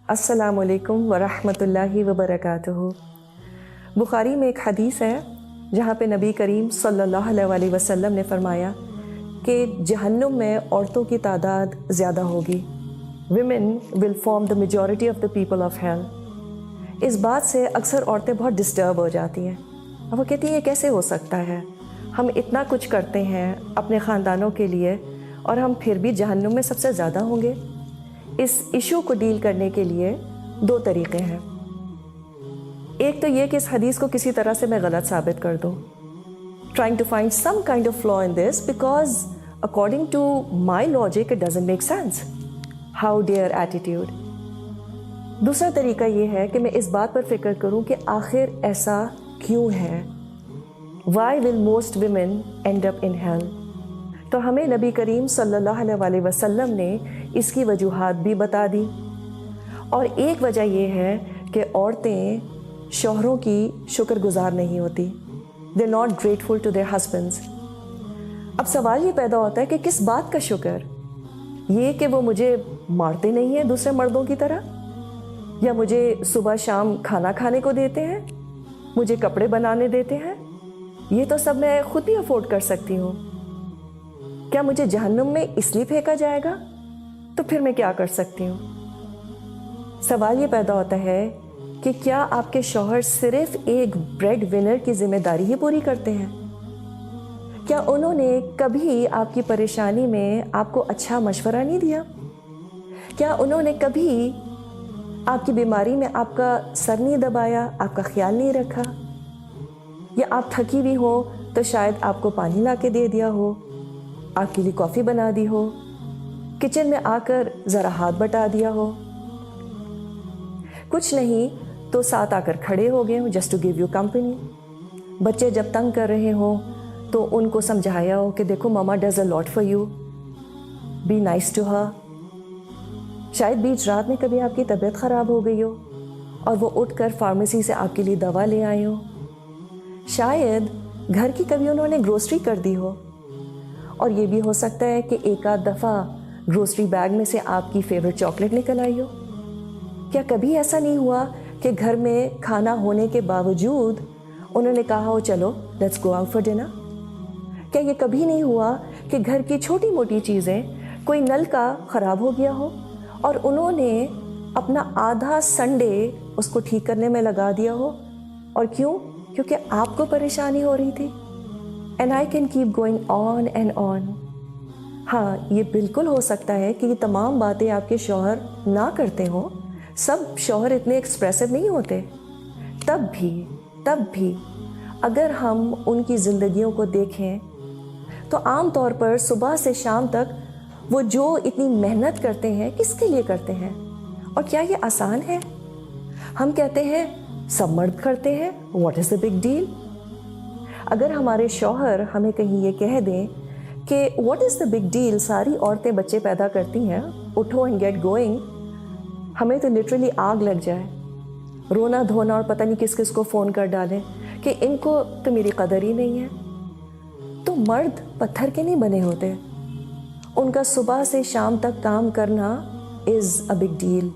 अस्सलाम वालेकुम वरहमतुल्लाहि वबरकातुहू। बुखारी में एक हदीस है जहाँ पे नबी करीम सल्लल्लाहु अलैहि वसल्लम ने फरमाया कि जहन्नुम में औरतों की तादाद ज़्यादा होगी। Women will form the majority of the people of hell. इस बात से अक्सर औरतें बहुत डिस्टर्ब हो जाती हैं और वो कहती हैं ये कैसे हो सकता है, हम इतना कुछ करते हैं अपने ख़ानदानों के लिए और हम फिर भी जहन्नुम में सबसे ज़्यादा होंगे। इस इशू को डील करने के लिए दो तरीक़े हैं। एक तो ये कि इस हदीस को किसी तरह से मैं गलत साबित कर दूँ, trying to find some kind of flaw in this because according to my logic it doesn't make sense. How dare attitude. दूसरा तरीका ये है कि मैं इस बात पर फिक्र करूँ कि आखिर ऐसा क्यों है। Why will most women end up in hell? तो हमें नबी करीम सल्लल्लाहु अलैहि वसल्लम ने इसकी वजूहात भी बता दी और एक वजह यह है कि औरतें शौहरों की शुक्रगुजार नहीं होती। They not grateful to their husbands. अब सवाल ये पैदा होता है कि किस बात का शुक्र, ये कि वो मुझे मारते नहीं हैं दूसरे मर्दों की तरह, या मुझे सुबह शाम खाना खाने को देते हैं, मुझे कपड़े बनाने देते हैं, ये तो सब मैं खुद भी अफोर्ड कर सकती हूँ। क्या मुझे जहन्नुम में इसलिए फेंका जाएगा? तो फिर मैं क्या कर सकती हूँ। सवाल ये पैदा होता है कि क्या आपके शौहर सिर्फ एक ब्रेड विनर की जिम्मेदारी ही पूरी करते हैं? क्या उन्होंने कभी आपकी परेशानी में आपको अच्छा मशवरा नहीं दिया? क्या उन्होंने कभी आपकी बीमारी में आपका सर नहीं दबाया, आपका ख्याल नहीं रखा? या आप थकी भी हो तो शायद आपको पानी ला के दे दिया हो, आपके लिए कॉफ़ी बना दी हो, किचन में आकर ज़रा हाथ बटा दिया हो, कुछ नहीं तो साथ आकर खड़े हो गए हो just to give you company. बच्चे जब तंग कर रहे हो तो उनको समझाया हो कि देखो mama does a lot for you, be nice to her. शायद बीच रात में कभी आपकी तबीयत ख़राब हो गई हो और वो उठकर फार्मेसी से आपके लिए दवा ले आए हो। शायद घर की कभी उन्होंने ग्रोसरी कर दी हो और ये भी हो सकता है कि एक आध दफ़ा ग्रोसरी बैग में से आपकी फेवरेट चॉकलेट निकल आई हो। क्या कभी ऐसा नहीं हुआ कि घर में खाना होने के बावजूद उन्होंने कहा हो चलो let's go out for dinner? क्या ये कभी नहीं हुआ कि घर की छोटी मोटी चीज़ें, कोई नल का ख़राब हो गया हो और उन्होंने अपना आधा संडे उसको ठीक करने में लगा दिया हो? और क्यों? क्योंकि आपको परेशानी हो रही थी। And I can keep going on and on. हाँ, ये बिल्कुल हो सकता है कि ये तमाम बातें आपके शौहर ना करते हों। सब शौहर इतने एक्सप्रेसिव नहीं होते। तब भी अगर हम उनकी ज़िंदगियों को देखें तो आम तौर पर सुबह से शाम तक वो जो इतनी मेहनत करते हैं, किसके लिए करते हैं? और क्या ये आसान है? हम कहते हैं सब मर्द करते हैं, what is the big deal? अगर हमारे शौहर हमें कहीं ये कह दें कि what is the big deal, सारी औरतें बच्चे पैदा करती हैं, उठो एंड गेट गोइंग, हमें तो लिटरली आग लग जाए, रोना धोना और पता नहीं किस किस को फ़ोन कर डालें कि इनको तो मेरी कदर ही नहीं है। तो मर्द पत्थर के नहीं बने होते, उनका सुबह से शाम तक काम करना इज़ अ बिग डील।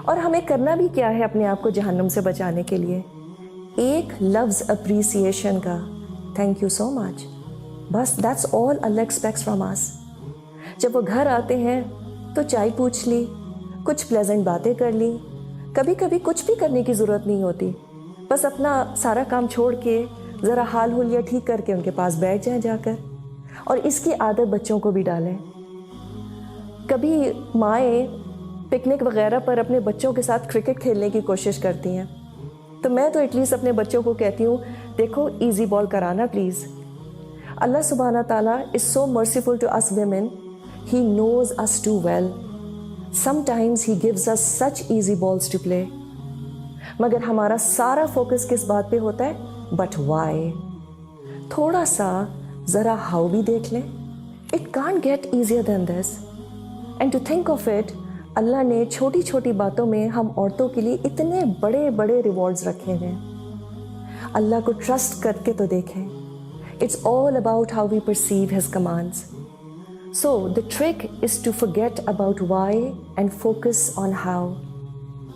और हमें करना भी क्या है अपने आप को जहन्नुम से बचाने के लिए? एक लफ्ज़ अप्रिसिएशन का, थैंक यू सो मच, बस that's all Allah aspects from us. जब वो घर आते हैं तो चाय पूछ ली, कुछ प्लेजेंट बातें कर ली, कभी कभी कुछ भी करने की ज़रूरत नहीं होती, बस अपना सारा काम छोड़ के ज़रा हाल हुलिया ठीक करके उनके पास बैठ जाएं जाकर। और इसकी आदत बच्चों को भी डालें। कभी माएँ पिकनिक वगैरह पर अपने बच्चों के साथ क्रिकेट खेलने की कोशिश करती हैं, तो मैं तो एटलीस्ट अपने बच्चों को कहती हूँ देखो इजी बॉल कराना प्लीज़। अल्लाह सुब्हाना ताला is so merciful to us women, he knows us too well. Sometimes he gives us such easy balls to play, मगर हमारा सारा फोकस किस बात पे होता है? But why. थोड़ा सा ज़रा हाउ भी देख लें। It can't get easier than this. And to think of it, Allah ने छोटी छोटी बातों में हम औरतों के लिए इतने बड़े बड़े रिवॉर्ड्स रखे हैं। अल्लाह को ट्रस्ट करके तो देखें। It's all about how we perceive his commands. So the trick is to forget about why and focus on how.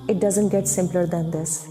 It doesn't get simpler than this.